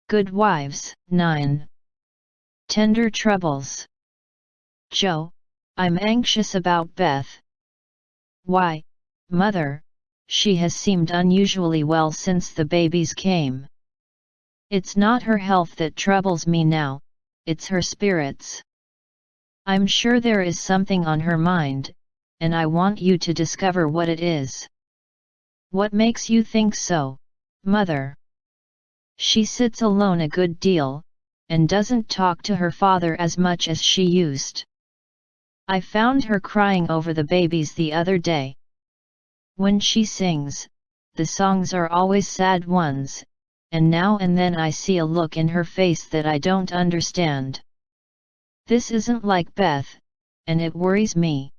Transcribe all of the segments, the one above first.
Good Wives. 9. Tender Troubles. Joe, I'm anxious about Beth. Why, Mother? She has seemed unusually well since the babies came. It's not her health that troubles me now, it's her spirits. I'm sure there is something on her mind, and I want you to discover what it is. What makes you think so, Mother? She sits alone a good deal, and doesn't talk to her father as much as she used. I found her crying over the babies the other day. When she sings, the songs are always sad ones, and now and then I see a look in her face that I don't understand. This isn't like Beth, and it worries me.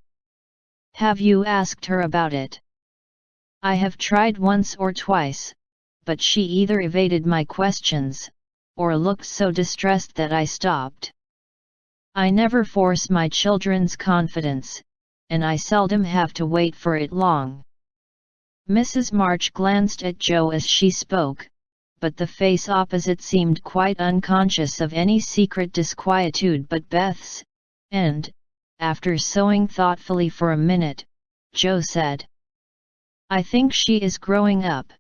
Have you asked her about it? I have tried once or twice, but she either evaded my questions, or looked so distressed that I stopped. I never force my children's confidence, and I seldom have to wait for it long. Mrs. March glanced at Joe as she spoke, but the face opposite seemed quite unconscious of any secret disquietude but Beth's, and, after sewing thoughtfully for a minute, Joe said, I think she is growing up,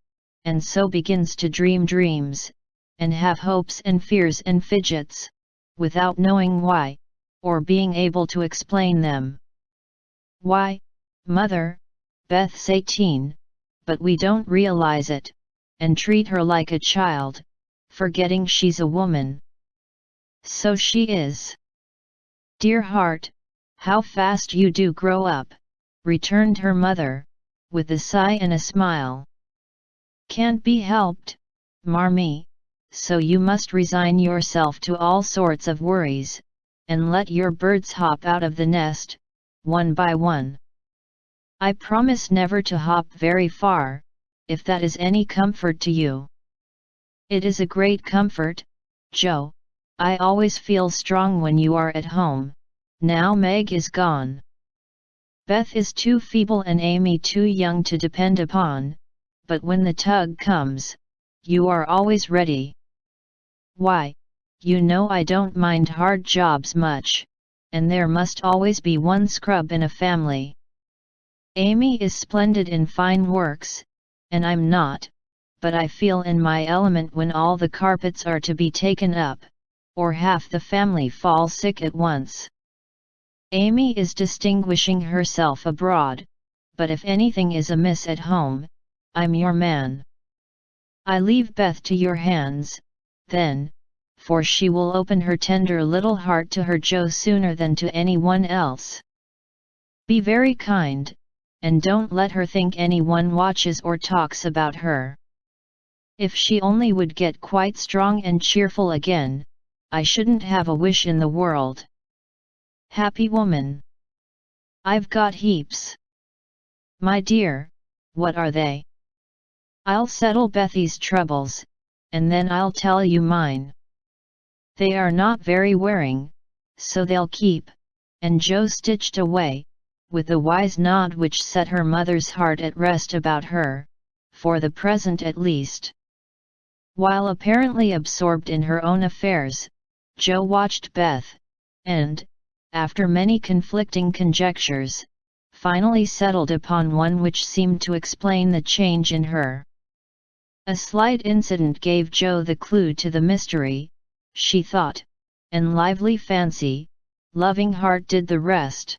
and so begins to dream dreams, and have hopes and fears and fidgets, without knowing why, or being able to explain them. Why, Mother, Beth's 18, but we don't realize it, and treat her like a child, forgetting she's a woman. So she is. Dear heart, how fast you do grow up, returned her mother, with a sigh and a smile. Can't be helped, Marmee, so you must resign yourself to all sorts of worries, and let your birds hop out of the nest, one by one. I promise never to hop very far, if that is any comfort to you. It is a great comfort, Joe. I always feel strong when you are at home. Now Meg is gone. Beth is too feeble and Amy too young to depend upon, but when the tug comes, you are always ready. Why, you know I don't mind hard jobs much, and there must always be one scrub in a family. Amy is splendid in fine works, and I'm not, but I feel in my element when all the carpets are to be taken up, or half the family fall sick at once. Amy is distinguishing herself abroad, but if anything is amiss at home, I'm your man. I leave Beth to your hands, then, for she will open her tender little heart to her Joe sooner than to anyone else. Be very kind, and don't let her think anyone watches or talks about her. If she only would get quite strong and cheerful again, I shouldn't have a wish in the world. Happy woman. I've got heaps. My dear, what are they? I'll settle Bethy's troubles, and then I'll tell you mine. They are not very wearing, so they'll keep, and Joe stitched away, with a wise nod which set her mother's heart at rest about her, for the present at least. While apparently absorbed in her own affairs, Joe watched Beth, and, after many conflicting conjectures, finally settled upon one which seemed to explain the change in her. A slight incident gave Joe the clue to the mystery, she thought, and lively fancy, loving heart did the rest.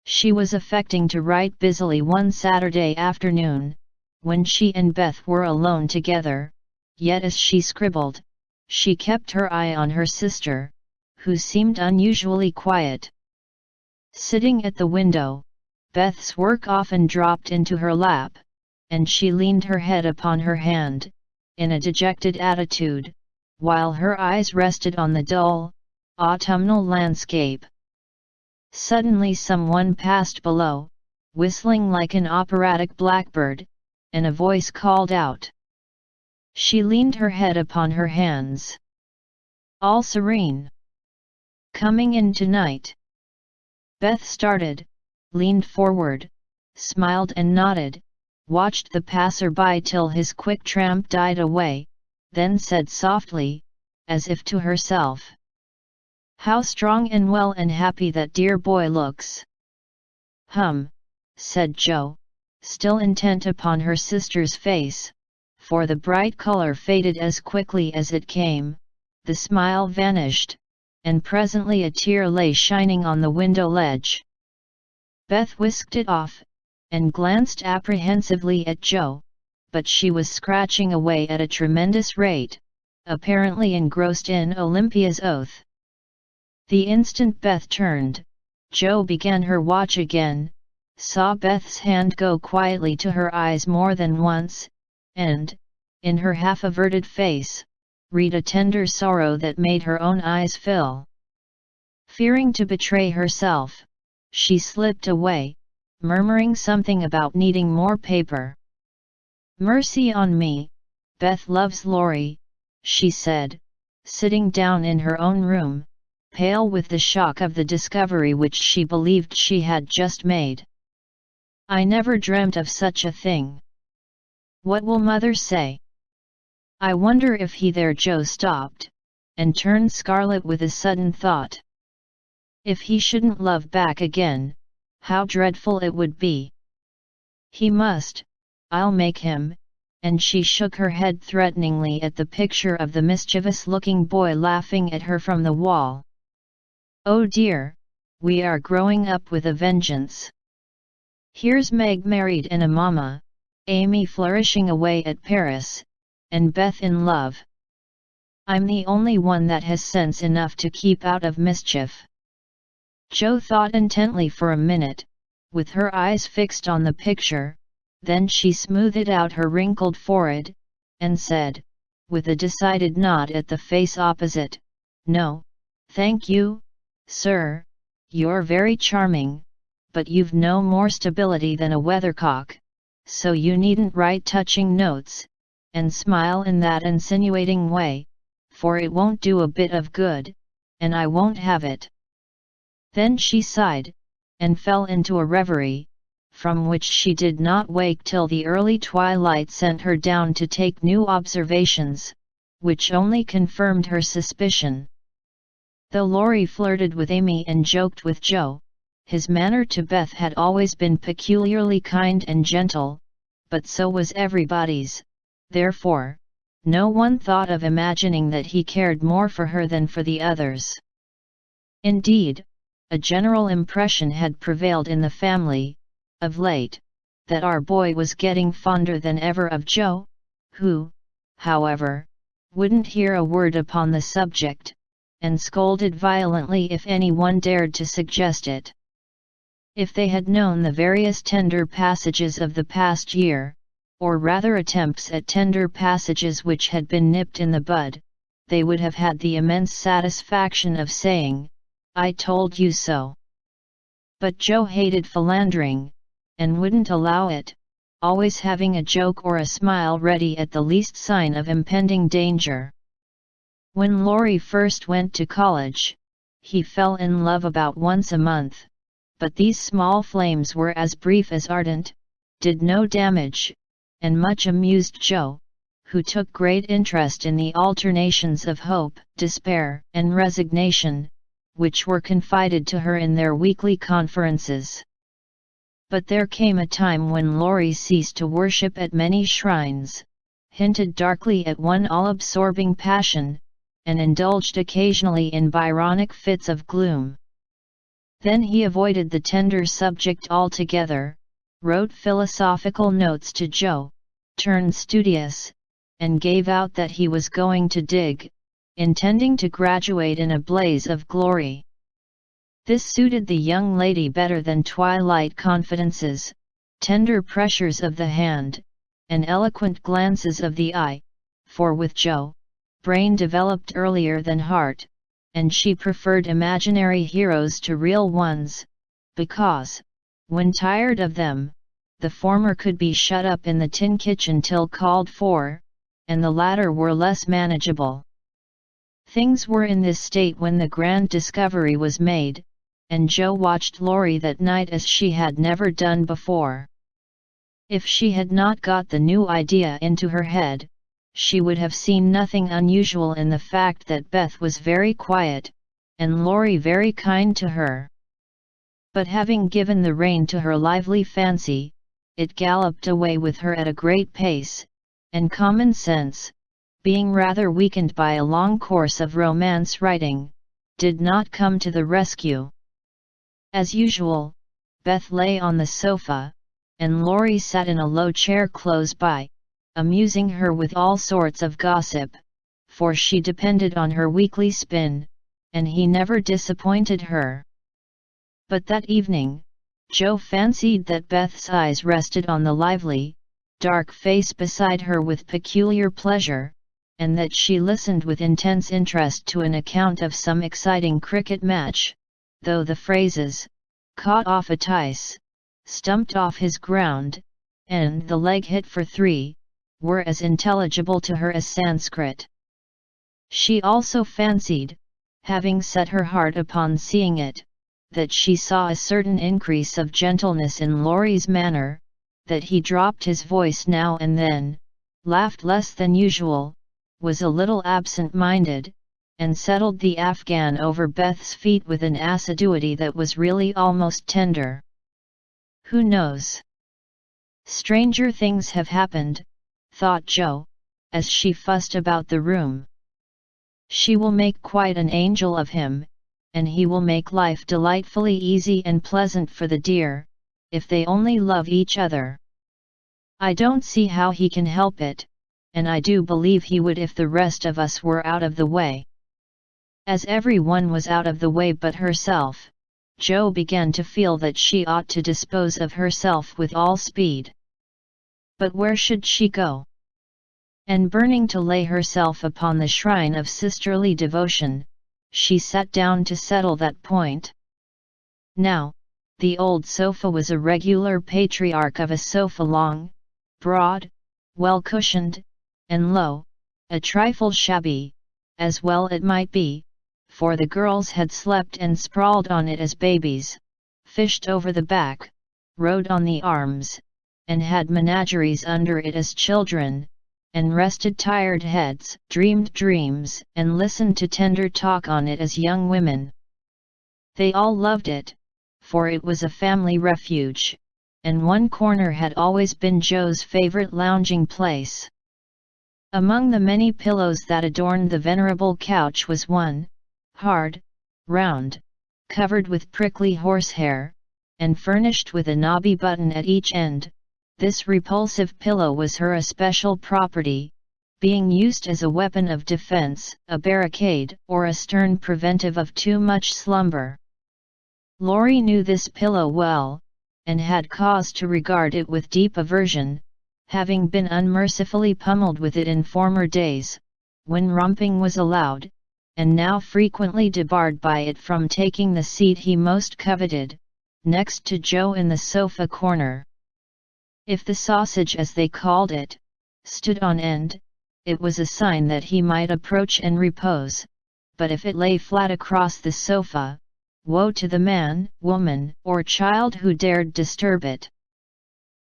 She was affecting to write busily one Saturday afternoon, when she and Beth were alone together, yet as she scribbled, she kept her eye on her sister, who seemed unusually quiet. Sitting at the window, Beth's work often dropped into her lap, and she leaned her head upon her hand, in a dejected attitude, while her eyes rested on the dull, autumnal landscape. Suddenly someone passed below, whistling like an operatic blackbird, and a voice called out. She leaned her head upon her hands. All serene. Coming in tonight. Beth started, leaned forward, smiled and nodded, watched the passer-by till his quick tramp died away, then said softly, as if to herself, "How strong and well and happy that dear boy looks." Said Jo, still intent upon her sister's face, for the bright color faded as quickly as it came, the smile vanished, and presently a tear lay shining on the window ledge. Beth whisked it off, and glanced apprehensively at Jo, but she was scratching away at a tremendous rate, apparently engrossed in Olympia's oath. The instant Beth turned, Jo began her watch again, saw Beth's hand go quietly to her eyes more than once, and, in her half-averted face, read a tender sorrow that made her own eyes fill. Fearing to betray herself, she slipped away, murmuring something about needing more paper. "Mercy on me, Beth loves Laurie," she said, sitting down in her own room, pale with the shock of the discovery which she believed she had just made. "I never dreamt of such a thing. What will Mother say? I wonder if he there." Jo stopped, and turned scarlet with a sudden thought. If he shouldn't love back again, how dreadful it would be. He must, I'll make him, and she shook her head threateningly at the picture of the mischievous-looking boy laughing at her from the wall. "Oh dear, we are growing up with a vengeance. Here's Meg married and a mama, Amy flourishing away at Paris, and Beth in love. I'm the only one that has sense enough to keep out of mischief." Jo thought intently for a minute, with her eyes fixed on the picture, then she smoothed out her wrinkled forehead, and said, with a decided nod at the face opposite, "No, thank you, sir, you're very charming, but you've no more stability than a weathercock, so you needn't write touching notes, and smile in that insinuating way, for it won't do a bit of good, and I won't have it." Then she sighed, and fell into a reverie, from which she did not wake till the early twilight sent her down to take new observations, which only confirmed her suspicion. Though Laurie flirted with Amy and joked with Jo, his manner to Beth had always been peculiarly kind and gentle, but so was everybody's, therefore, no one thought of imagining that he cared more for her than for the others. Indeed, a general impression had prevailed in the family, of late, that our boy was getting fonder than ever of Jo, who, however, wouldn't hear a word upon the subject, and scolded violently if anyone dared to suggest it. If they had known the various tender passages of the past year, or rather attempts at tender passages which had been nipped in the bud, they would have had the immense satisfaction of saying, "I told you so." But Jo hated philandering, and wouldn't allow it, always having a joke or a smile ready at the least sign of impending danger. When Laurie first went to college, he fell in love about once a month, but these small flames were as brief as ardent, did no damage, and much amused Jo, who took great interest in the alternations of hope, despair, and resignation, which were confided to her in their weekly conferences. But there came a time when Laurie ceased to worship at many shrines, hinted darkly at one all-absorbing passion, and indulged occasionally in Byronic fits of gloom. Then he avoided the tender subject altogether, wrote philosophical notes to Jo, turned studious, and gave out that he was going to dig, intending to graduate in a blaze of glory. This suited the young lady better than twilight confidences, tender pressures of the hand, and eloquent glances of the eye, for with Jo, brain developed earlier than heart, and she preferred imaginary heroes to real ones, because, when tired of them, the former could be shut up in the tin kitchen till called for, and the latter were less manageable. Things were in this state when the grand discovery was made, and Jo watched Laurie that night as she had never done before. If she had not got the new idea into her head, she would have seen nothing unusual in the fact that Beth was very quiet, and Laurie very kind to her. But having given the rein to her lively fancy, it galloped away with her at a great pace, and common sense, being rather weakened by a long course of romance writing, did not come to the rescue. As usual, Beth lay on the sofa, and Laurie sat in a low chair close by, amusing her with all sorts of gossip, for she depended on her weekly spin, and he never disappointed her. But that evening, Joe fancied that Beth's eyes rested on the lively, dark face beside her with peculiar pleasure, and that she listened with intense interest to an account of some exciting cricket match, though the phrases, "caught off a tice," "stumped off his ground," and "the leg hit for 3," were as intelligible to her as Sanskrit. She also fancied, having set her heart upon seeing it, that she saw a certain increase of gentleness in Laurie's manner, that he dropped his voice now and then, laughed less than usual, was a little absent-minded, and settled the Afghan over Beth's feet with an assiduity that was really almost tender. Who knows? Stranger things have happened, thought Joe, as she fussed about the room. She will make quite an angel of him, and he will make life delightfully easy and pleasant for the dear, if they only love each other. I don't see how he can help it, and I do believe he would if the rest of us were out of the way. As everyone was out of the way but herself, Joe began to feel that she ought to dispose of herself with all speed. But where should she go? And burning to lay herself upon the shrine of sisterly devotion, she sat down to settle that point. Now, the old sofa was a regular patriarch of a sofa, long, broad, well cushioned, and low, a trifle shabby, as well it might be, for the girls had slept and sprawled on it as babies, fished over the back, rode on the arms, and had menageries under it as children, and rested tired heads, dreamed dreams, and listened to tender talk on it as young women. They all loved it, for it was a family refuge, and one corner had always been Joe's favorite lounging place. Among the many pillows that adorned the venerable couch was one, hard, round, covered with prickly horsehair, and furnished with a knobby button at each end. This repulsive pillow was her especial property, being used as a weapon of defense, a barricade, or a stern preventive of too much slumber. Laurie knew this pillow well, and had cause to regard it with deep aversion, having been unmercifully pummeled with it in former days, when romping was allowed, and now frequently debarred by it from taking the seat he most coveted, next to Joe in the sofa corner. If the sausage, as they called it, stood on end, it was a sign that he might approach and repose, but if it lay flat across the sofa, woe to the man, woman, or child who dared disturb it.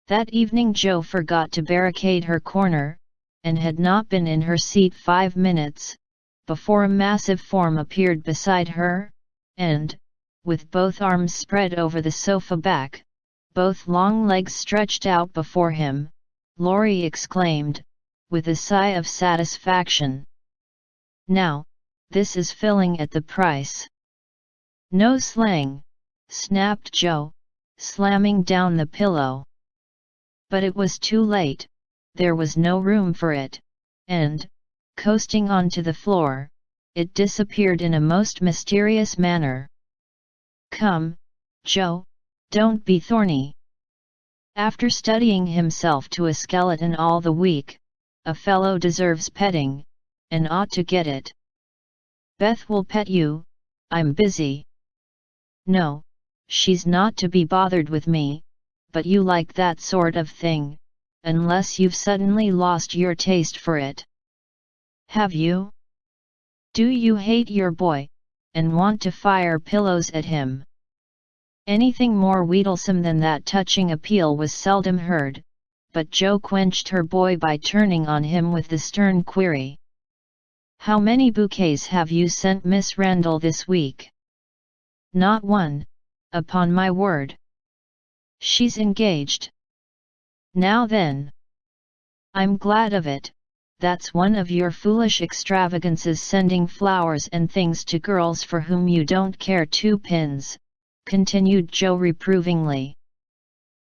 That evening Joe forgot to barricade her corner, and had not been in her seat 5 minutes, before a massive form appeared beside her, and, with both arms spread over the sofa back, both long legs stretched out before him, Laurie exclaimed, with a sigh of satisfaction, "Now, this is filling at the price." "No slang," snapped Joe, slamming down the pillow. But it was too late, there was no room for it, and, coasting onto the floor, it disappeared in a most mysterious manner. "Come, Joe, don't be thorny. After studying himself to a skeleton all the week, a fellow deserves petting, and ought to get it. Beth will pet you, I'm busy." "No, she's not to be bothered with me, but you like that sort of thing, unless you've suddenly lost your taste for it." "Have you? Do you hate your boy, and want to fire pillows at him?" Anything more wheedlesome than that touching appeal was seldom heard, but Joe quenched her boy by turning on him with the stern query. "How many bouquets have you sent Miss Randall this week?" "Not one, upon my word." "She's engaged." "Now then." "I'm glad of it. That's one of your foolish extravagances, sending flowers and things to girls for whom you don't care two pins," continued Joe reprovingly.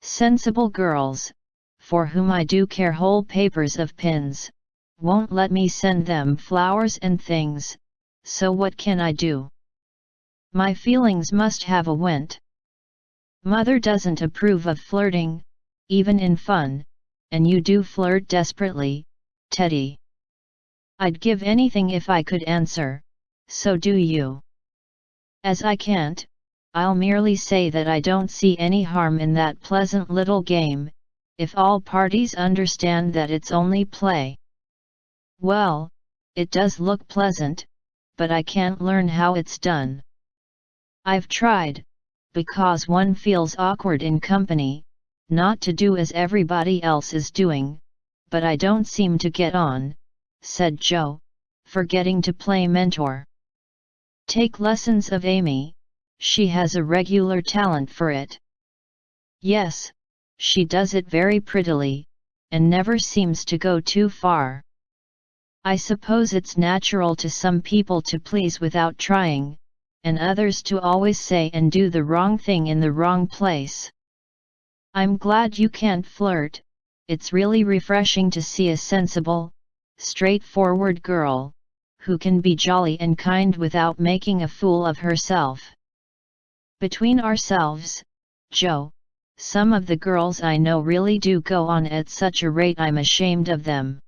"Sensible girls, for whom I do care whole papers of pins, won't let me send them flowers and things, so what can I do? My feelings must have a vent. Mother doesn't approve of flirting, even in fun, and you do flirt desperately, Teddy. I'd give anything if I could answer, so do you. As I can't, I'll merely say that I don't see any harm in that pleasant little game, if all parties understand that it's only play." "Well, it does look pleasant, but I can't learn how it's done. I've tried, because one feels awkward in company, not to do as everybody else is doing, but I don't seem to get on," said Joe, forgetting to play mentor. "Take lessons of Amy, she has a regular talent for it." "Yes, she does it very prettily, and never seems to go too far. I suppose it's natural to some people to please without trying, and others to always say and do the wrong thing in the wrong place. I'm glad you can't flirt. It's really refreshing to see a sensible, straightforward girl, who can be jolly and kind without making a fool of herself. Between ourselves, Joe, some of the girls I know really do go on at such a rate I'm ashamed of them.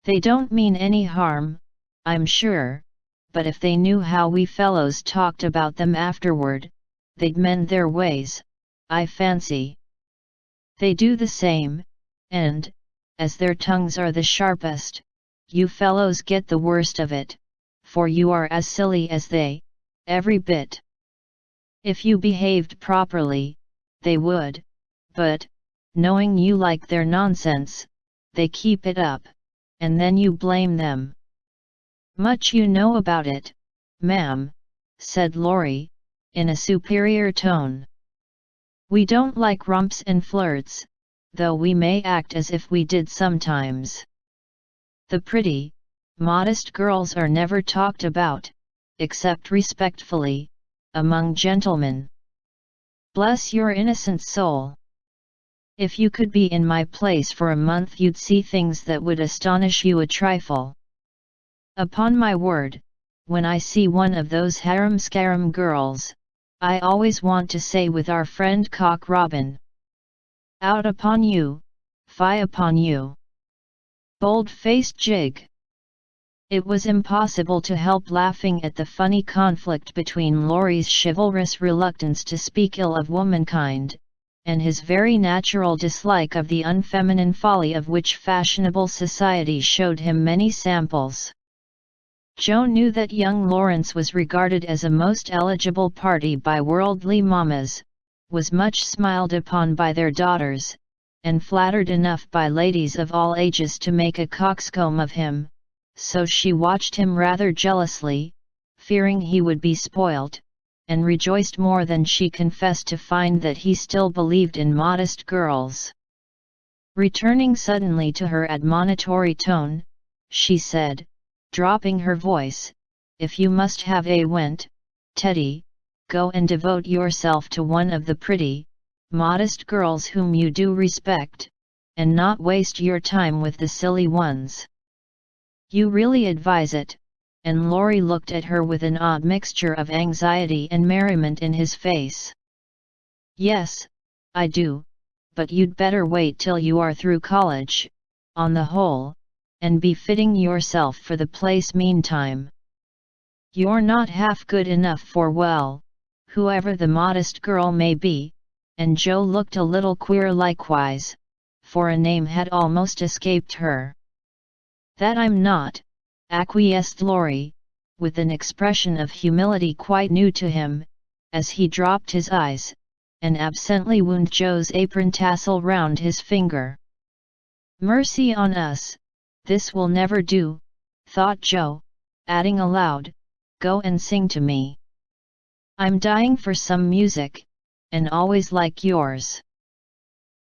They don't mean any harm, I'm sure, but if they knew how we fellows talked about them afterward, they'd mend their ways, I fancy. They do the same, and, as their tongues are the sharpest, you fellows get the worst of it, for you are as silly as they, every bit. If you behaved properly, they would, but, knowing you like their nonsense, they keep it up, and then you blame them." "Much you know about it, ma'am," said Laurie, in a superior tone. "We don't like romps and flirts, though we may act as if we did sometimes. The pretty, modest girls are never talked about, except respectfully, among gentlemen. Bless your innocent soul. If you could be in my place for a month you'd see things that would astonish you a trifle. Upon my word, when I see one of those harum-scarum girls, I always want to say with our friend Cock Robin, 'Out upon you, fie upon you. Bold-faced jig.'" It was impossible to help laughing at the funny conflict between Laurie's chivalrous reluctance to speak ill of womankind, and his very natural dislike of the unfeminine folly of which fashionable society showed him many samples. Joe knew that young Lawrence was regarded as a most eligible party by worldly mammas, was much smiled upon by their daughters, and flattered enough by ladies of all ages to make a coxcomb of him, so she watched him rather jealously, fearing he would be spoilt, and rejoiced more than she confessed to find that he still believed in modest girls. Returning suddenly to her admonitory tone, she said, dropping her voice, "If you must have a went, Teddy, go and devote yourself to one of the pretty, modest girls whom you do respect, and not waste your time with the silly ones. You really advise it," and Laurie looked at her with an odd mixture of anxiety and merriment in his face. "Yes, I do, but you'd better wait till you are through college, on the whole, and be fitting yourself for the place meantime. You're not half good enough for, well, whoever the modest girl may be," and Joe looked a little queer likewise, for a name had almost escaped her. "That I'm not," acquiesced Laurie, with an expression of humility quite new to him, as he dropped his eyes, and absently wound Joe's apron tassel round his finger. Mercy on us, this will never do, thought Joe, adding aloud, go and sing to me. I'm dying for some music, and always like yours.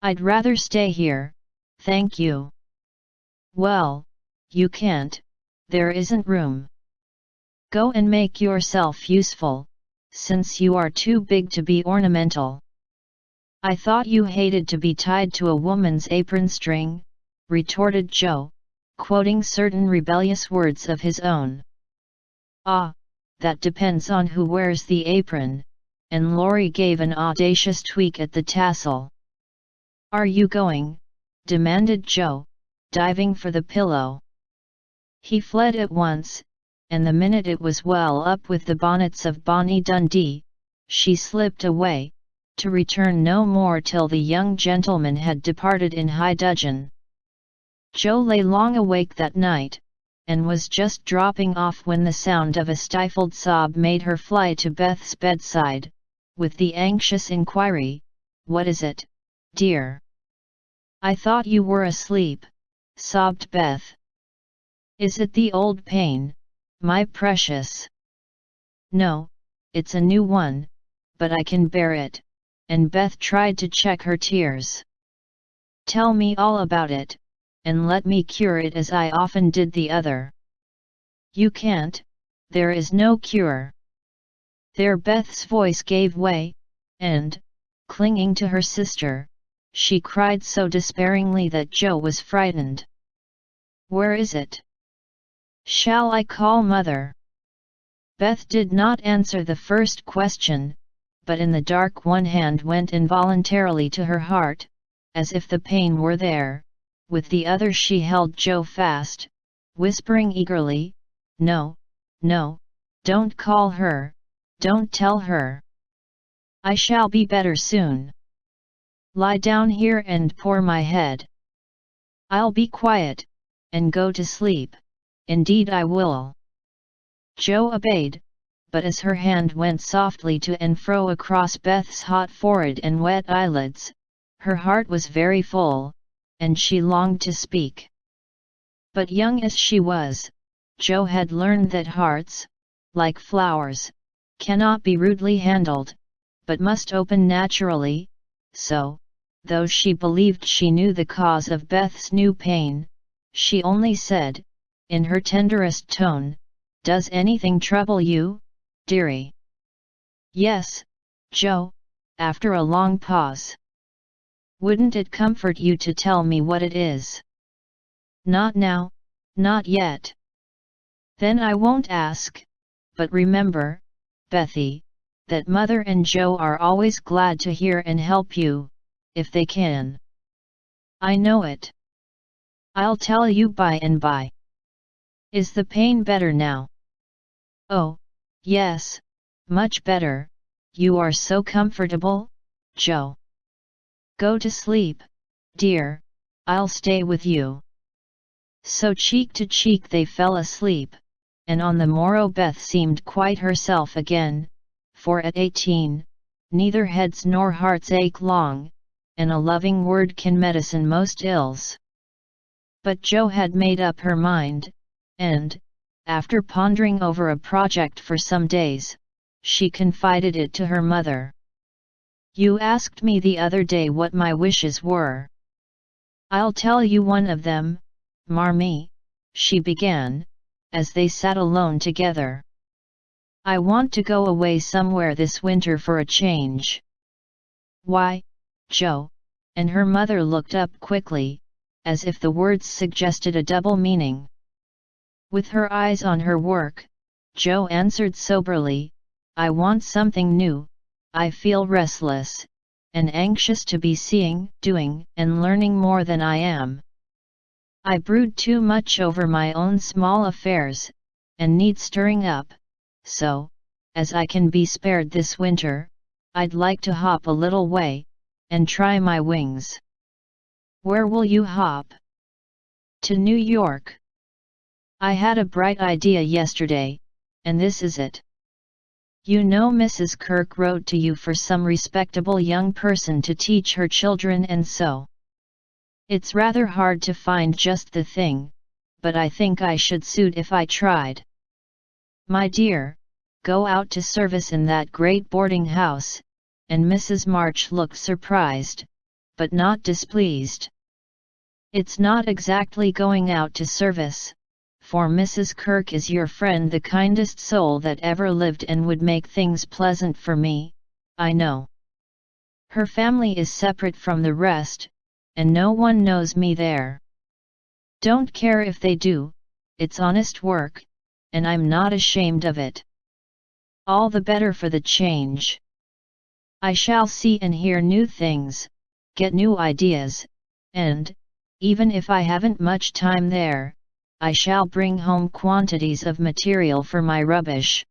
I'd rather stay here, thank you. Well, you can't, there isn't room. Go and make yourself useful, since you are too big to be ornamental. I thought you hated to be tied to a woman's apron string, retorted Joe, quoting certain rebellious words of his own. Ah, that depends on who wears the apron, and Laurie gave an audacious tweak at the tassel. Are you going? Demanded Joe, diving for the pillow. He fled at once, and the minute it was well up with the bonnets of Bonnie Dundee, she slipped away, to return no more till the young gentleman had departed in high dudgeon. Joe lay long awake that night, and was just dropping off when the sound of a stifled sob made her fly to Beth's bedside, with the anxious inquiry, "What is it, dear?" "I thought you were asleep," sobbed Beth. "Is it the old pain, my precious?" "No, it's a new one, but I can bear it," and Beth tried to check her tears. "Tell me all about it, and let me cure it as I often did the other." "You can't, there is no cure." There Beth's voice gave way, and, clinging to her sister, she cried so despairingly that Joe was frightened. "Where is it? Shall I call Mother?" Beth did not answer the first question, but in the dark one hand went involuntarily to her heart, as if the pain were there. With the other she held Joe fast, whispering eagerly, "No, no, don't call her, don't tell her. I shall be better soon. Lie down here and pour my head. I'll be quiet, and go to sleep, indeed I will." Joe obeyed, but as her hand went softly to and fro across Beth's hot forehead and wet eyelids, her heart was very full, and she longed to speak. But young as she was, Joe had learned that hearts, like flowers, cannot be rudely handled, but must open naturally, so, though she believed she knew the cause of Beth's new pain, she only said, in her tenderest tone, "Does anything trouble you, dearie?" "Yes, Joe," after a long pause. "Wouldn't it comfort you to tell me what it is?" "Not now, not yet." "Then I won't ask, but remember, Bethy, that Mother and Joe are always glad to hear and help you, if they can." "I know it. I'll tell you by and by." "Is the pain better now?" "Oh, yes, much better, you are so comfortable, Joe. Go to sleep, dear, I'll stay with you." So cheek to cheek they fell asleep, and on the morrow Beth seemed quite herself again, for at 18, neither heads nor hearts ache long, and a loving word can medicine most ills. But Joe had made up her mind, and, after pondering over a project for some days, she confided it to her mother. "You asked me the other day what my wishes were. I'll tell you one of them, Marmee," she began, as they sat alone together. "I want to go away somewhere this winter for a change." "Why, Joe?" and her mother looked up quickly, as if the words suggested a double meaning. With her eyes on her work, Joe answered soberly, "I want something new. I feel restless, and anxious to be seeing, doing, and learning more than I am. I brood too much over my own small affairs, and need stirring up, so, as I can be spared this winter, I'd like to hop a little way, and try my wings." "Where will you hop?" "To New York. I had a bright idea yesterday, and this is it. You know Mrs. Kirk wrote to you for some respectable young person to teach her children and so. It's rather hard to find just the thing, but I think I should suit if I tried. My dear, go out to service in that great boarding house," and Mrs. March looked surprised, but not displeased. "It's not exactly going out to service, for Mrs. Kirk is your friend, the kindest soul that ever lived, and would make things pleasant for me, I know. Her family is separate from the rest, and no one knows me there. Don't care if they do, it's honest work, and I'm not ashamed of it. All the better for the change. I shall see and hear new things, get new ideas, and, even if I haven't much time there, I shall bring home quantities of material for my rubbish.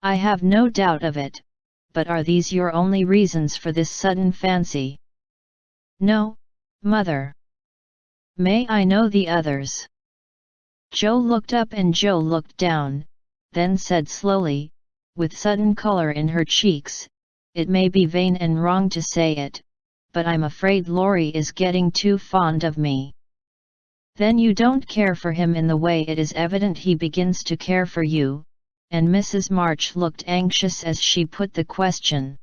I have no doubt of it, but are these your only reasons for this sudden fancy?" "No, Mother. May I know the others?" Joe looked up and Joe looked down, then said slowly, with sudden color in her cheeks, "It may be vain and wrong to say it, but I'm afraid Laurie is getting too fond of me." "Then you don't care for him in the way it is evident he begins to care for you," and Mrs. March looked anxious as she put the question.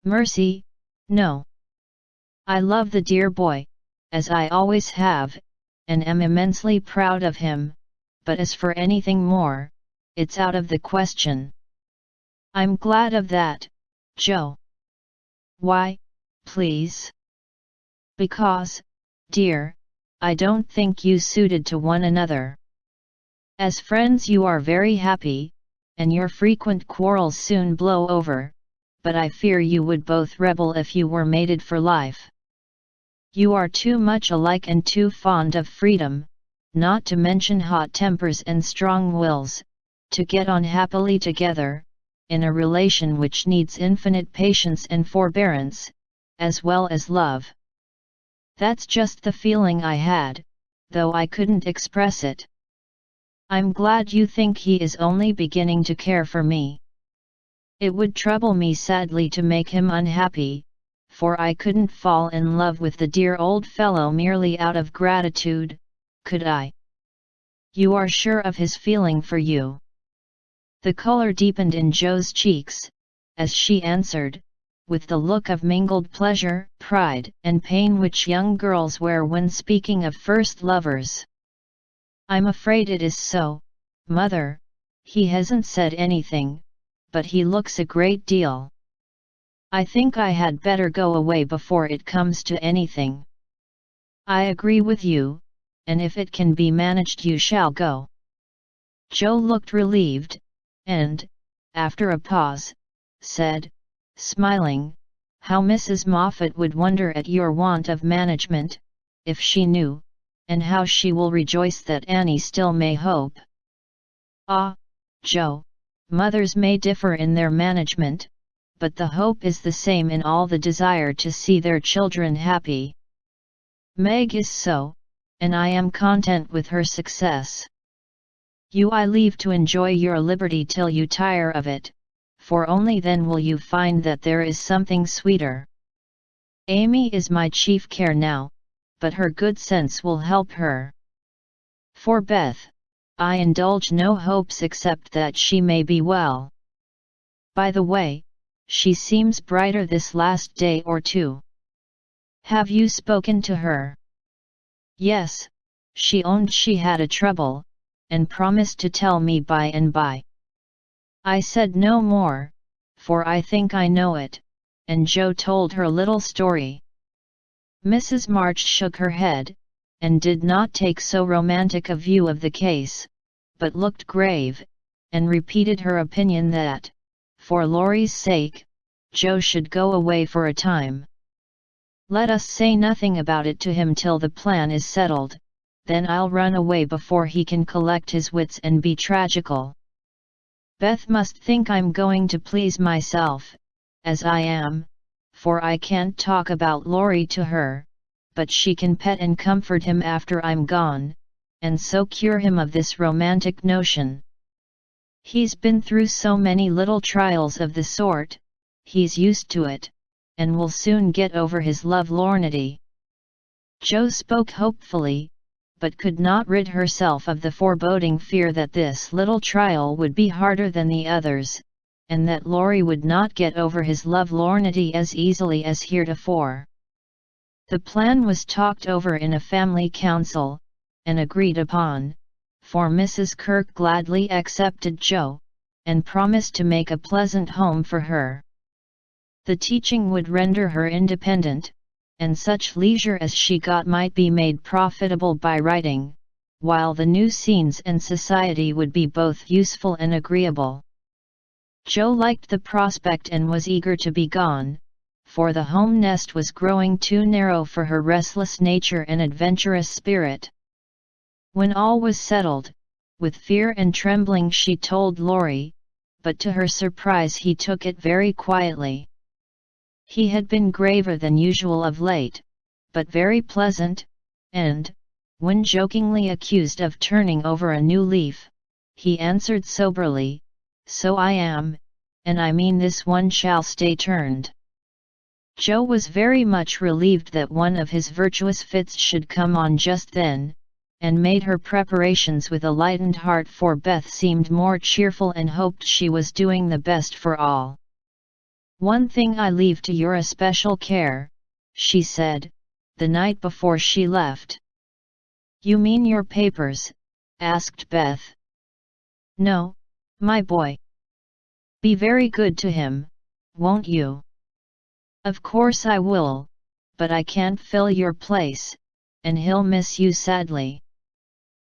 "Mercy, no. I love the dear boy, as I always have, and am immensely proud of him, but as for anything more, it's out of the question." "I'm glad of that, Joe." "Why, please?" "Because, dear, I don't think you suited to one another. As friends you are very happy, and your frequent quarrels soon blow over, but I fear you would both rebel if you were mated for life. You are too much alike and too fond of freedom, not to mention hot tempers and strong wills, to get on happily together, in a relation which needs infinite patience and forbearance, as well as love. That's just the feeling I had, though I couldn't express it. I'm glad you think he is only beginning to care for me. It would trouble me sadly to make him unhappy, for I couldn't fall in love with the dear old fellow merely out of gratitude, could I? You are sure of his feeling for you?" The color deepened in Joe's cheeks, as she answered, with the look of mingled pleasure, pride, and pain which young girls wear when speaking of first lovers. "I'm afraid it is so, Mother. He hasn't said anything, but he looks a great deal. I think I had better go away before it comes to anything." "I agree with you, and if it can be managed you shall go." Joe looked relieved, and, after a pause, said, smiling, "How Mrs. Moffat would wonder at your want of management, if she knew, and how she will rejoice that Annie still may hope." "Ah, Joe, mothers may differ in their management, but the hope is the same in all, the desire to see their children happy. Meg is so, and I am content with her success. You I leave to enjoy your liberty till you tire of it, for only then will you find that there is something sweeter. Amy is my chief care now, but her good sense will help her. For Beth, I indulge no hopes except that she may be well. By the way, she seems brighter this last day or two. Have you spoken to her?" "Yes, she owned she had a trouble, and promised to tell me by and by. I said no more, for I think I know it," and Joe told her little story. Mrs. March shook her head, and did not take so romantic a view of the case, but looked grave, and repeated her opinion that, for Laurie's sake, Joe should go away for a time. "Let us say nothing about it to him till the plan is settled, then I'll run away before he can collect his wits and be tragical. Beth must think I'm going to please myself, as I am, for I can't talk about Laurie to her, but she can pet and comfort him after I'm gone, and so cure him of this romantic notion. He's been through so many little trials of the sort, he's used to it, and will soon get over his lovelornity." Jo spoke hopefully, but could not rid herself of the foreboding fear that this little trial would be harder than the others, and that Laurie would not get over his lovelornity as easily as heretofore. The plan was talked over in a family council, and agreed upon, for Mrs. Kirk gladly accepted Jo, and promised to make a pleasant home for her. The teaching would render her independent, and such leisure as she got might be made profitable by writing, while the new scenes and society would be both useful and agreeable. Jo liked the prospect and was eager to be gone, for the home nest was growing too narrow for her restless nature and adventurous spirit. When all was settled, with fear and trembling she told Laurie, but to her surprise he took it very quietly. He had been graver than usual of late, but very pleasant, and, when jokingly accused of turning over a new leaf, he answered soberly, "So I am, and I mean this one shall stay turned." Jo was very much relieved that one of his virtuous fits should come on just then, and made her preparations with a lightened heart, for Beth seemed more cheerful and hoped she was doing the best for all. "One thing I leave to your especial care," she said, the night before she left. "You mean your papers?" asked Beth. "No, my boy. Be very good to him, won't you?" "Of course I will, but I can't fill your place, and he'll miss you sadly."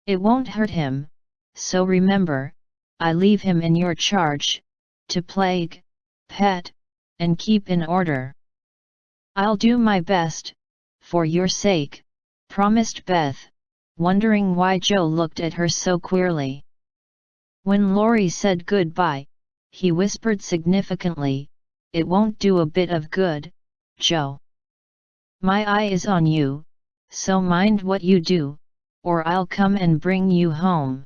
"It won't hurt him, so remember, I leave him in your charge, to plague, pet, and keep in order." "I'll do my best, for your sake," promised Beth, wondering why Jo looked at her so queerly. When Laurie said goodbye, he whispered significantly, "It won't do a bit of good, Jo. My eye is on you, so mind what you do, or I'll come and bring you home."